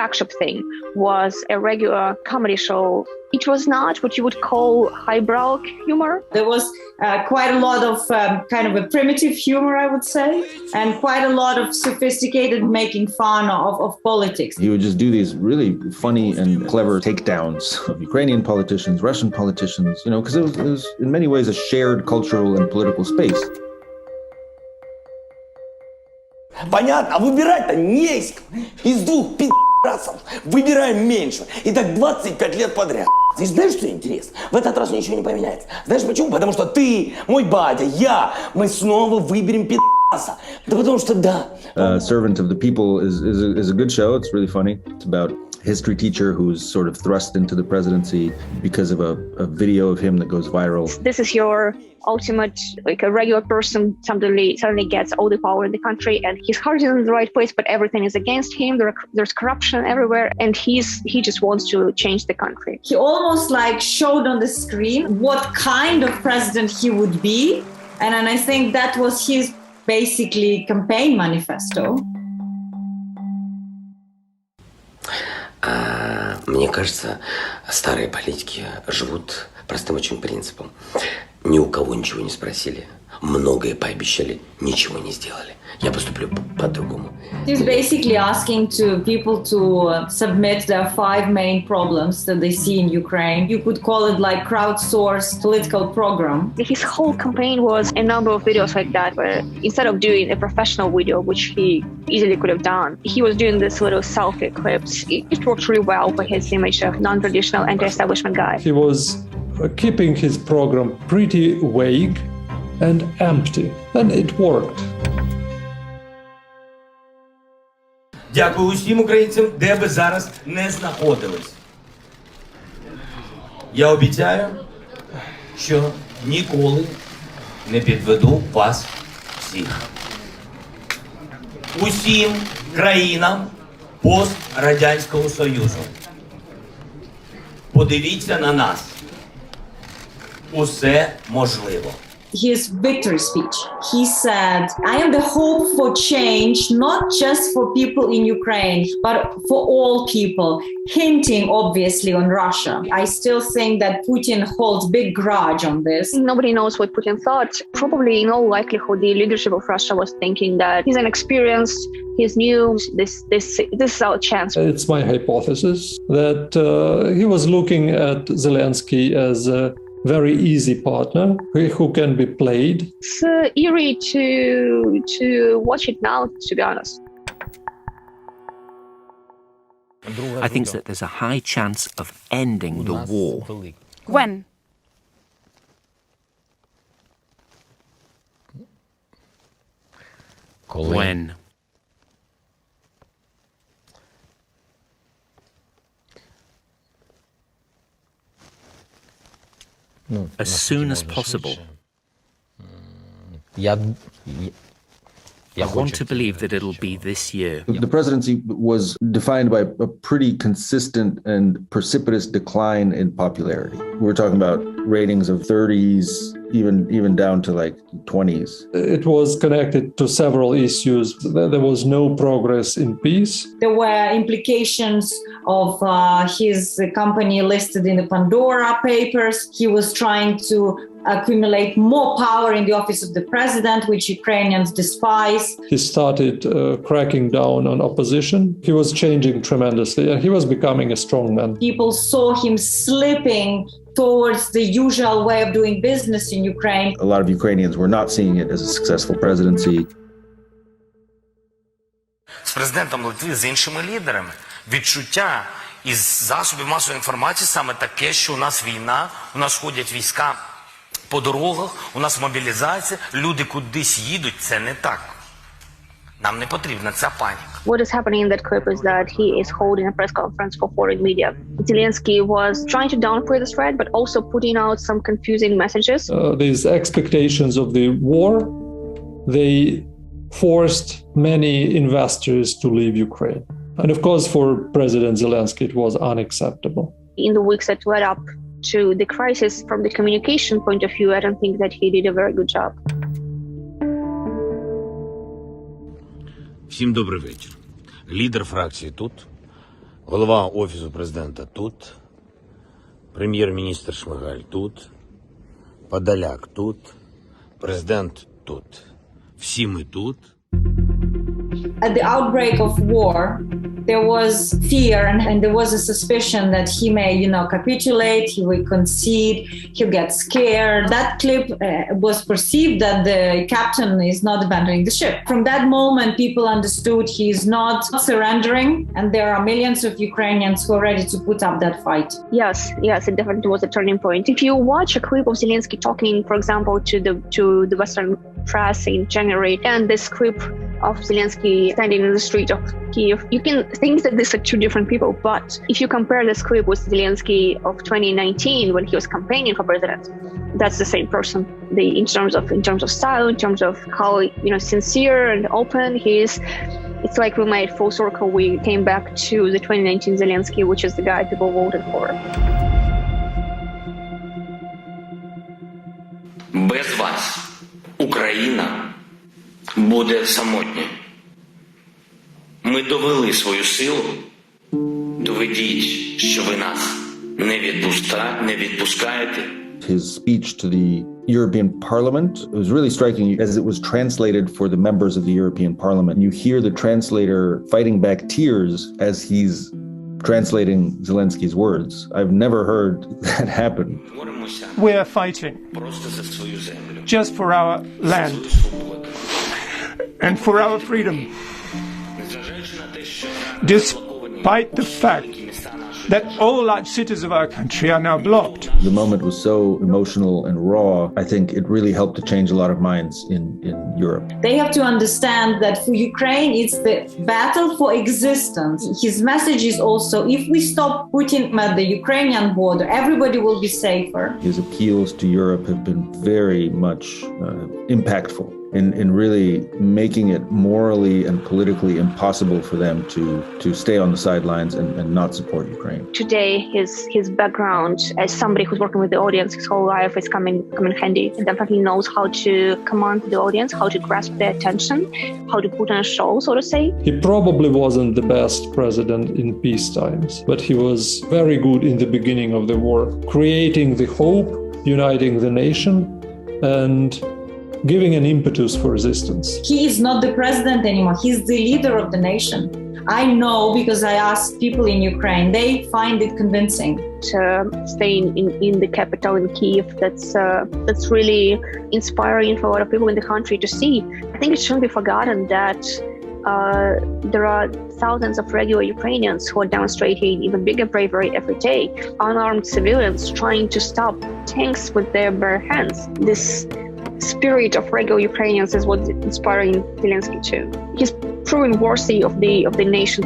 flagship thing was a regular comedy show. It was not what you would call highbrow humor. There was quite a lot of kind of a primitive humor, I would say, and quite a lot of sophisticated making fun of politics. He would just do these really funny and clever takedowns of Ukrainian politicians, Russian politicians, because it was in many ways a shared cultural and political space. Понятно? А выбирать-то не из кого. Из двух пи***расов выбираем меньше. И так 25 лет подряд. Ты знаешь, что интересно? В этот раз ничего не поменяется. Знаешь почему? Потому что ты, мой батя, я, мы снова выберем пи***раса. Да потому что да. Servant of the People is a good show. It's really funny. It's about a history teacher who's sort of thrust into the presidency because of a video of him that goes viral. This is your ultimate, like a regular person suddenly gets all the power in the country, and his heart is in the right place, but everything is against him. There's corruption everywhere, and he just wants to change the country. He almost like showed on the screen what kind of president he would be, and I think that was his basically campaign manifesto. Мне кажется, старые политики живут простым очень принципом. Ни у кого ничего не спросили, многое пообещали, ничего не сделали. Я поступлю по-другому. He's basically asking to people to submit their 5 main problems that they see in Ukraine. You could call it like crowdsourced political program. His whole campaign was a number of videos like that, where instead of doing a professional video, which he easily could have done, he was doing this little selfie clips. It worked really well for his image of non-traditional anti-establishment guy. He was keeping his program pretty vague and empty, and it worked. Дякую усім українцям, де би зараз не знаходились. Я обіцяю, що ніколи не підведу вас всіх. Усім країнам пострадянського Союзу. Подивіться на нас. Усе можливо. His victory speech. He said, I am the hope for change, not just for people in Ukraine, but for all people, hinting obviously on Russia. I still think that Putin holds big grudge on this. Nobody knows what Putin thought. Probably in all likelihood, the leadership of Russia was thinking that he's inexperienced, he's new, this is our chance. It's my hypothesis that he was looking at Zelensky as a very easy partner who can be played. It's eerie to watch it now, to be honest. I think that there's a high chance of ending the war. When? When? As soon as possible. I want to believe that it'll be this year. The presidency was defined by a pretty consistent and precipitous decline in popularity. We're talking about ratings of 30s, even down to like 20s. It was connected to several issues. There was no progress in peace. There were implications of his company listed in the Pandora Papers. He was trying to accumulate more power in the office of the president, which Ukrainians despise. He started cracking down on opposition. He was changing tremendously, and he was becoming a strong man. People saw him slipping towards the usual way of doing business in Ukraine. A lot of Ukrainians were not seeing it as a successful presidency. З президентом Литви, з іншими лідерами. Відчуття із засобів масової інформації саме таке, що у нас війна, у нас ходять війська по дорогах, у нас мобілізація, люди кудись їдуть, це не так. Нам не потрібна ця паніка. What is happening in that clip is that he is holding a press conference for foreign media. Zelensky was trying to downplay the threat, but also putting out some confusing messages. These expectations of the war, they forced many investors to leave Ukraine. And of course, for President Zelensky, it was unacceptable. In the weeks that led up to the crisis, from the communication point of view, I don't think that he did a very good job. Всім добрий вечір. Лідер фракції тут. Голова Офісу президента тут, прем'єр-міністр Шмигаль тут, Подоляк тут, президент тут. Всі ми тут. At the outbreak of war, there was fear and there was a suspicion that he may, capitulate, he will concede, he'll get scared. That clip was perceived that the captain is not abandoning the ship. From that moment, people understood he is not surrendering, and there are millions of Ukrainians who are ready to put up that fight. Yes, it definitely was a turning point. If you watch a clip of Zelensky talking, for example, to the Western press in January, and this clip of Zelensky standing in the street of Kyiv, you can think that these are two different people. But if you compare this clip with Zelensky of 2019, when he was campaigning for president, that's the same person. In terms of style, in terms of how sincere and open he is, it's like we made full circle. We came back to the 2019 Zelensky, which is the guy people voted for. Без вас Україна буде самотня. Ми довели свою силу. Доведіть, що ви нас не відпускаєте. His speech to the European Parliament was really striking as it was translated for the members of the European Parliament. You hear the translator fighting back tears as he's translating Zelensky's words. I've never heard that happen. We are fighting just for our land and for our freedom, despite the fact that all large cities of our country are now blocked. The moment was so emotional and raw. I think it really helped to change a lot of minds in Europe. They have to understand that for Ukraine, it's the battle for existence. His message is also, if we stop Putin at the Ukrainian border, everybody will be safer. His appeals to Europe have been very much impactful in really making it morally and politically impossible for them to stay on the sidelines and not support Ukraine. Today, his background as somebody who's working with the audience his whole life is coming handy. He definitely knows how to command the audience, how to grasp their attention, how to put on a show, so to say. He probably wasn't the best president in peace times, but he was very good in the beginning of the war, creating the hope, uniting the nation, and giving an impetus for resistance. He is not the president anymore. He's the leader of the nation. I know because I asked people in Ukraine. They find it convincing. Staying in the capital in Kyiv, that's really inspiring for a lot of people in the country to see. I think it shouldn't be forgotten that there are thousands of regular Ukrainians who are demonstrating even bigger bravery every day. Unarmed civilians trying to stop tanks with their bare hands. This spirit of regular Ukrainians is what's inspiring Zelensky too. He's proving worthy of the nation.